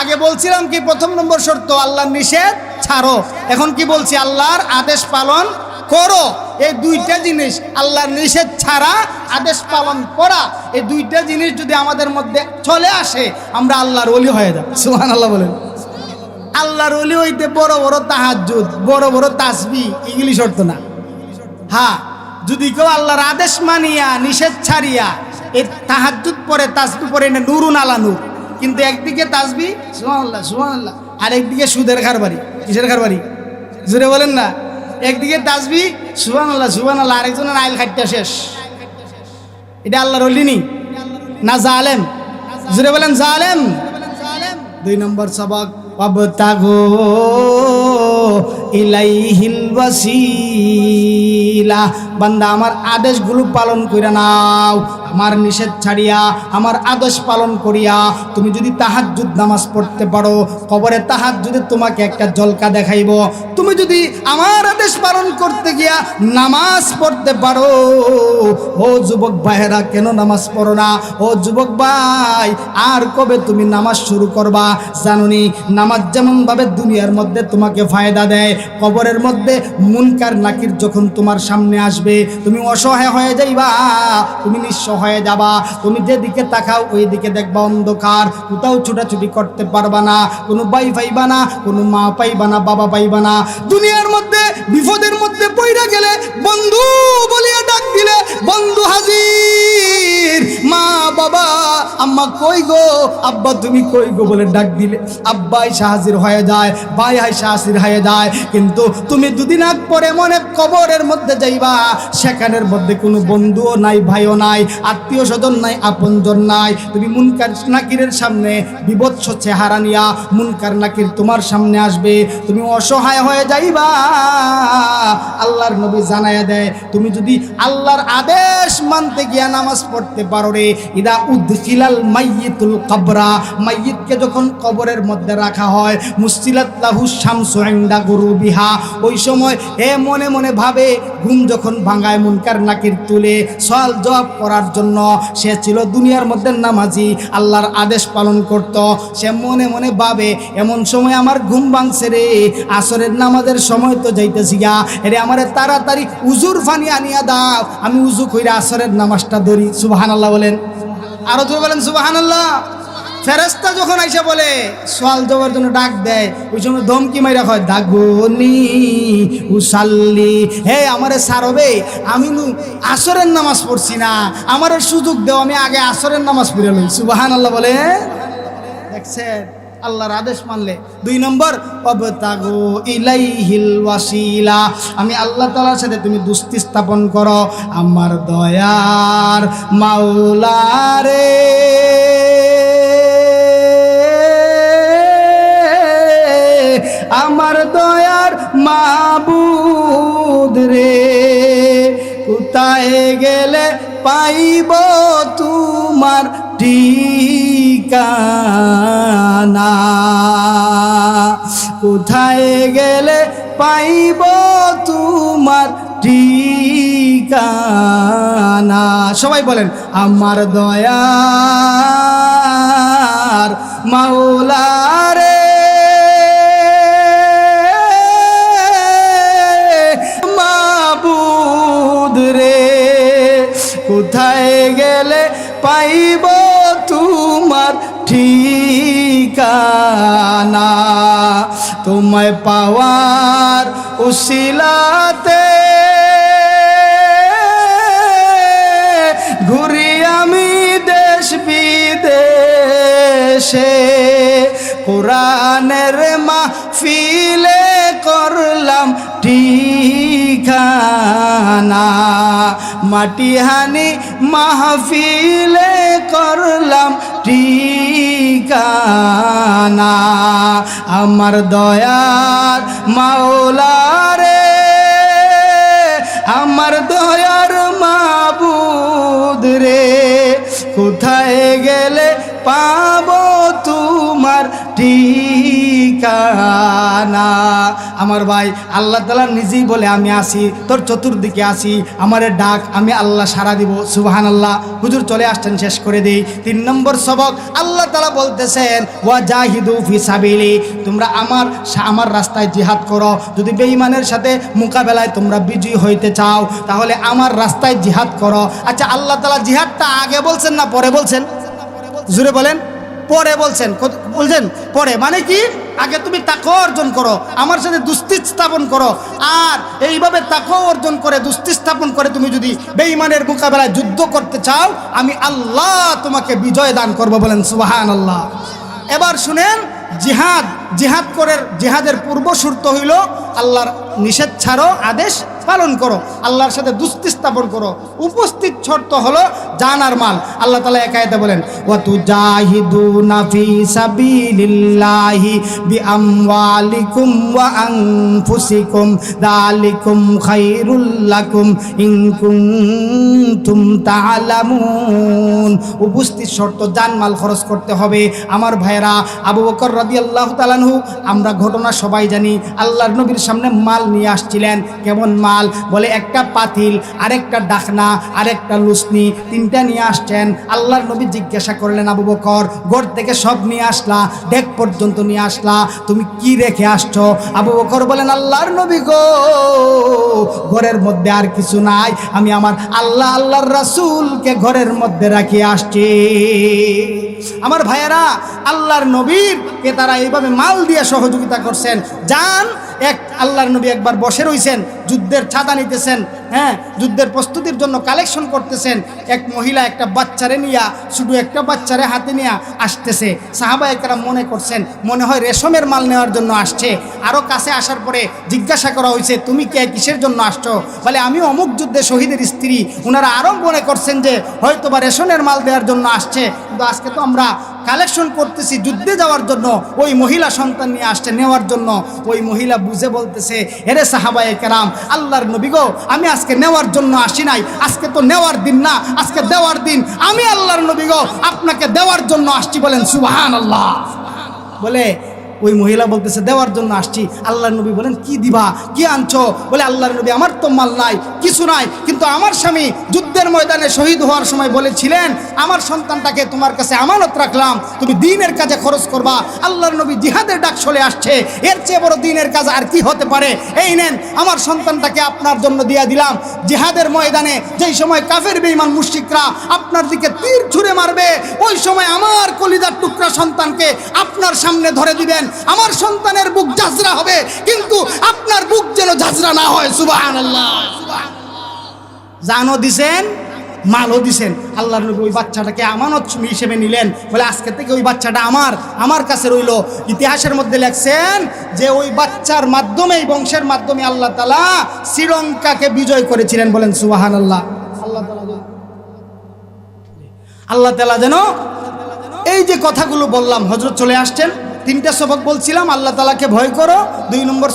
আগে বলছিলাম কি, প্রথম নম্বর শর্ত আল্লাহর নিষেধ ছাড়ো। এখন কি বলছি? আল্লাহর আদেশ পালন করো, এই দুইটা জিনিস আল্লাহর নিষেধ ছাড়া আদেশ পালন করা, এই দুইটা জিনিস যদি আমাদের মধ্যে চলে আসে আমরা আল্লাহর ওলি হয়ে যাব। সুবহানাল্লাহ বলেন। আল্লাহর ওলি হইতে বড় বড় তাহাজ্জুদ, বড় বড় তাসবিহ এগুলি শর্ত না। হ্যাঁ, যদি কেউ আল্লাহর আদেশ মানিয়া নিষেধ ছাড়িয়া এই তাহাজ্জুদ পড়ে, তাসবিহ পড়ে, না নূরুন আলা নূর, কিন্তু একদিকে তাসবিহ সুবহানাল্লাহ সুবহানাল্লাহ, আর একদিকে সুদের কারবারি। কিসের কারবারি? জোরে বলেন না। একদিকে তাসবিহ সুবহানাল্লাহ সুবহানাল্লাহ, আরেকজনের আইল খাটটা শেষ। এটা আল্লাহর ওলি নি না জালেম? জোরে বলেন জালেম। 2 নম্বর সবক, ওয়াবতাগু ইলাইহিল ওয়াসিলা। বান্দা আমার আদেশগুলো পালন কইরা নাও, আমার নিষেধ ছাড়িয়া আমার আদেশ পালন করিয়া তুমি যদি তাহাজ্জুদ নামাজ পড়তে পারো, কবরে তাহাজ্জুদে তোমাকে একটা ঝলকা দেখাইব। তুমি যদি আমার আদেশ পালন করতে গিয়া নামাজ পড়তে পারো, ও যুবক ভাইয়েরা কেন নামাজ পড়ো না? ও যুবক ভাই, আর কবে তুমি নামাজ শুরু করবা জানোনি? নামাজ যেমনভাবে দুনিয়ার মধ্যে তোমাকে ফায়দা দেয়, কবরের মধ্যে মুনকার নাকির যখন তোমার সামনে আসবে তুমি অসহায় হয়ে যাইবা, তুমি নিঃস্ব হয়ে যাবা। তুমি যেদিকে তাকাও ওই দিকে দেখবা অন্ধকার, কোথাও ছুটাছুটি করতে পারবা না, কোনো ভাই পাইবা না, কোনো মা পাইবা না, বাবা পাইবা না। দুনিয়ার মধ্যে বিপদের মধ্যে পইরা গেলে বন্ধু বলিয়া ডাক দিলে বন্ধু হাজির, মা বাবা আম্মা কই গো, আব্বা তুমি কই গো বলে ডাক দিলে আব্বা এসে হাজির হয়ে যায়, ভাই এসে হাজির হয়ে যায়। কিন্তু তুমি দুদিন আগ পরে মনে কবরের মধ্যে যাইবা, সেখানের মধ্যে কোনো বন্ধুও নাই, ভাইও নাই, আত্মীয় স্বজন নাই, আপনজন নাই। তুমি মুনকার নাকিরের সামনে বিভৎস চেহারা নিয়া মুনকার নাকির তোমার সামনে আসবে, তুমি অসহায় হয়ে যাইবা। আল্লাহর নবী জানায়া দেয়, তুমি যদি আল্লাহর আদেশ মানতে গিয়া নামাজ পড়তে পারো রে, ইদা উদখিলাল মাইয়িতুল কবরা, মাইয়িতকে যখন কবরের মধ্যে রাখা হয়, মুসিলাত লাহু শামসু ইনদা গুরুবিহা, ওই সময় এ মনে মনে ভাবে, ঘুম যখন ভাঙায় মুনকার নাকির তুলে সওয়াল জবাব করার জন্য, সে ছিল দুনিয়ার মধ্যে নামাজি, আল্লাহর আদেশ পালন করত, সে মনে মনে ভাবে এমন সময় আমার ঘুম ভাঙছে রে, আসরের নামাজের সময় তো যাইতেছি গা, এরে আমারে তাড়াতাড়ি উজুর পানি আনিয়া দাও, আমি উজু কইরা আসরের নামাজটা ধরি। সুবহানাল্লাহ বলেন, আরো জোরে বলেন সুবহানাল্লাহ। ফেরেশতা যখন আইসা বলে সওয়াল জবাবের জন্য ডাক দেয়, ওই সময় ধমকি মাইরা কয় দাগুনি উসাল্লি, হে আমারে সারবে, আমি আসরের নামাজ পড়ছি না, আমারে সুযোগ দেও, আমি আগে আসরের নামাজ পড়ে লই। সুবহানাল্লাহ বলে। দেখছেন আল্লাহর আদেশ মানলে। 2 নম্বর, ওয়াবতাগু ইলাইহিল ওয়াসিলা, আমি আল্লাহ তাআলার সাথে তুমি দোস্তি স্থাপন করো। আমার দয়ার মাওলা রে, আমার দয়ার মাবুদ রে, কোথায় গেলে পাইব তোমার ঠিকানা, কোথায় গেলে পাইব তোমার ঠিকানা। সবাই বলেন, আমার দয়ার মাওলা রে, মাবুদ রে, কোথায় গেলে পাইব তোমার ঠিকানা, তোমায় পাওয়ার উসিলাতে ঘুরি আমি দেশ বিদেশে, কোরআনের মাহফিলে করলাম ঠিকানা, মাটিহানি মাহফিলে করলাম ঠিকানা। আমার দয়ার মাওলা রে, আমার দয়ার মাবুদ রে, কোথায় গেলে পাবো তোমার ঠিকানা। আমার ভাই, আল্লাহ তাআলা নিজেই বলে আমি আসি, তোর চতুর্দিকে আসি, আমারে ডাক, আমি আল্লাহ সাড়া দিব। সুবহানাল্লাহ। হুজুর চলে আসছেন, শেষ করে দিই। 3 নম্বর সবক, আল্লাহ তাআলা বলতেছেন ওয়াজাহিদু ফি সাবিলি, তোমরা আমার রাস্তায় জিহাদ করো। যদি বেঈমানের সাথে মোকাবেলায় তোমরা বিজয়ী হইতে চাও, তাহলে আমার রাস্তায় জিহাদ করো। আচ্ছা, আল্লাহ তাআলা জিহাদটা আগে বলছেন না পরে বলছেন? জোরে বলেন। পরে বলছেন। বলছেন পরে, মানে কি? আগে তুমি তাকওয়া অর্জন করো, আমার সাথে দুস্তি স্থাপন করো, আর এইভাবে তাকওয়া অর্জন করে দুস্তি স্থাপন করে তুমি যদি বেঈমানের মোকাবেলায় যুদ্ধ করতে চাও, আমি আল্লাহ তোমাকে বিজয় দান করব। বলেন সুবহানাল্লাহ। এবার শুনেন, জিহাদের পূর্ব শর্ত হইল আল্লাহর নিষেধ ছাড়ো, আদেশ পালন করো, আল্লাহর সাথে দুস্তি স্থাপন করো। উপস্থিত শর্ত হলো জান আর মাল। আল্লাহ তাআলা এক আয়াতে বলেন ওয়াতুজাহিদুনা ফি সাবিলিল্লাহি বিআমওয়ালিকুম ওয়া আনফুসিকুম যালিকুম খায়রুল লাকুম ইন কুনতুম তা'লামুন। উপস্থিত শর্ত, জান মাল খরচ করতে হবে। আমার ভাইরা, আবু বকর রাদিয়াল্লাহু তাআলা আনহু, আমরা ঘটনা সবাই জানি, আল্লাহর নবীর সামনে মাল নিয়ে আসছিলেন। কেমন মাল? বলে একটা পাতিল, আরেকটা ডাকনা, আরেকটা লুসনি, 3টা নিয়ে আসছেন। আল্লাহর নবী জিজ্ঞাসা করলেন, আবু বকর, ঘর থেকে সব নিয়ে আসলা, ডেক পর্যন্ত নিয়ে আসলা, তুমি কি রেখে আসছো? আবু বকর বলেন, আল্লাহর নবী গো, ঘরের মধ্যে আর কিছু নাই, আমি আমার আল্লাহর রাসূলকে ঘরের মধ্যে রাখি আসছি। আমার ভাইয়েরা, আল্লাহর নবীরকে তারা এইভাবে মাল দিয়ে সহযোগিতা করছেন। জান এক, আল্লাহর নবী একবার বসে রইছেন, যুদ্ধের ছাতা নিতেছেন, হ্যাঁ, যুদ্ধের প্রস্তুতির জন্য কালেকশন করতেছেন। এক মহিলা একটা বাচ্চারে নিয়া, শুধু একটা বাচ্চারে হাতে নিয়ে আসতেছে। সাহাবায়ে কেরাম মনে করছেন মনে হয় রেশমের মাল নেওয়ার জন্য আসছে। আরও কাছে আসার পরে জিজ্ঞাসা করা হয়েছে, তুমি কে, কিসের জন্য আসছো? বলে আমি অমুক যুদ্ধে শহীদের স্ত্রী। ওনারা আরও মনে করছেন যে হয়তো বা রেশনের মাল দেওয়ার জন্য আসছে, কিন্তু আজকে তো আমরা কালেকশন করতেছি যুদ্ধে যাওয়ার জন্য। ওই মহিলা সন্তান নিয়ে আসছে নেওয়ার জন্য। ওই মহিলা বুঝে বলতেছে, এরে সাহাবায়ে কেরাম, আল্লাহর নবী গো, আমি আজকে নেওয়ার জন্য আসি নাই, আজকে তো নেওয়ার দিন না, আজকে দেওয়ার দিন। আমি আল্লাহর নবী গো, আপনাকে দেওয়ার জন্য আসছি। বলেন সুবহানাল্লাহ। বলে ওই মহিলা বলতেছে দেওয়ার জন্য আসছি। আল্লাহর নবী বলেন, কি দিবা, কি আনছো? বলে আল্লাহর নবী, আমার তো মাল নাই, কিছু নাই, কিন্তু আমার স্বামী যুদ্ধের ময়দানে শহীদ হওয়ার সময় বলেছিলেন, আমার সন্তানটাকে তোমার কাছে আমানত রাখলাম, তুমি দ্বীনের কাজে খরচ করবা। আল্লাহর নবী জিহাদের ডাক চলে আসছে, এর চেয়ে বড় দ্বীনের কাজ আর কি হতে পারে? এই নেন, আমার সন্তানটাকে আপনার জন্য দিয়ে দিলাম। জিহাদের ময়দানে যেই সময় কাফের বেঈমান মুশরিকরা আপনার দিকে তীর ছুঁড়ে মারবে, ওই সময় আমার কলিজার টুকরা সন্তানকে আপনার সামনে ধরে দিবেন। আমার সন্তানের বুক জাজরা হবে, কিন্তু আপনার বুক যেন জাজরা না হয়। সুবহানাল্লাহ। জানও দিছেন, মালও দিছেন। আল্লাহর নবী ওই বাচ্চাটাকে আমানত হিসেবে নিলেন। বলে আজকে থেকে ওই বাচ্চাটা আমার কাছে রইল। ইতিহাসের মধ্যে লেখছেন যে ওই বাচ্চার মাধ্যমেই, বংশের মাধ্যমে আল্লাহ তাআলা শ্রীলঙ্কাকে বিজয় করেছিলেন। বলেন সুবহানাল্লাহ। আল্লাহ তাআলা যেন এই যে কথাগুলো বললাম, হযরত চলে আসছেন। 3টা সবক বলছিলাম, আল্লাহ তাআলাকে ভয় করো। 2 নম্বর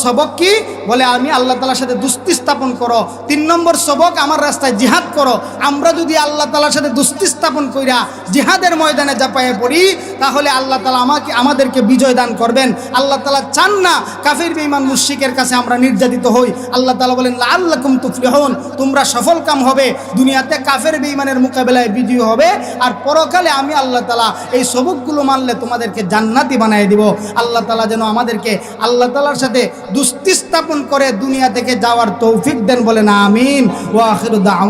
সবক কি? বলে আমি আল্লাহ তাআলার সাথে দুস্তি স্থাপন করো। 3 নম্বর সবক, আমার রাস্তায় জিহাদ করো। আমরা যদি আল্লাহ তাআলার সাথে দুস্তি স্থাপন কইরা জিহাদের ময়দানে ঝাঁপায়ে পড়ি, তাহলে আল্লাহ তাআলা আমাদেরকে বিজয় দান করবেন। আল্লাহ তাআলা চান না কাফির বেঈমান মুশরিকের কাছে আমরা নির্যাতিত হই। আল্লাহ তাআলা বলেন লাআল্লাকুম তুফলিহুন, তোমরা সফলকাম হবে, দুনিয়াতে কাফের বেঈমানের মোকাবেলায় বিজয়ী হবে, আর পরকালে আমি আল্লাহ তাআলা এই সবকগুলো মানলে তোমাদেরকে জান্নাতি বানিয়ে দিব। আল্লাহ তাআলা যেন আমাদেরকে আল্লাহ তাআলার সাথে দুস্তি স্থাপন করে দুনিয়া থেকে যাওয়ার তৌফিক দেন। বলেন আমিন। ওয়া আখিরু দাওয়ানা।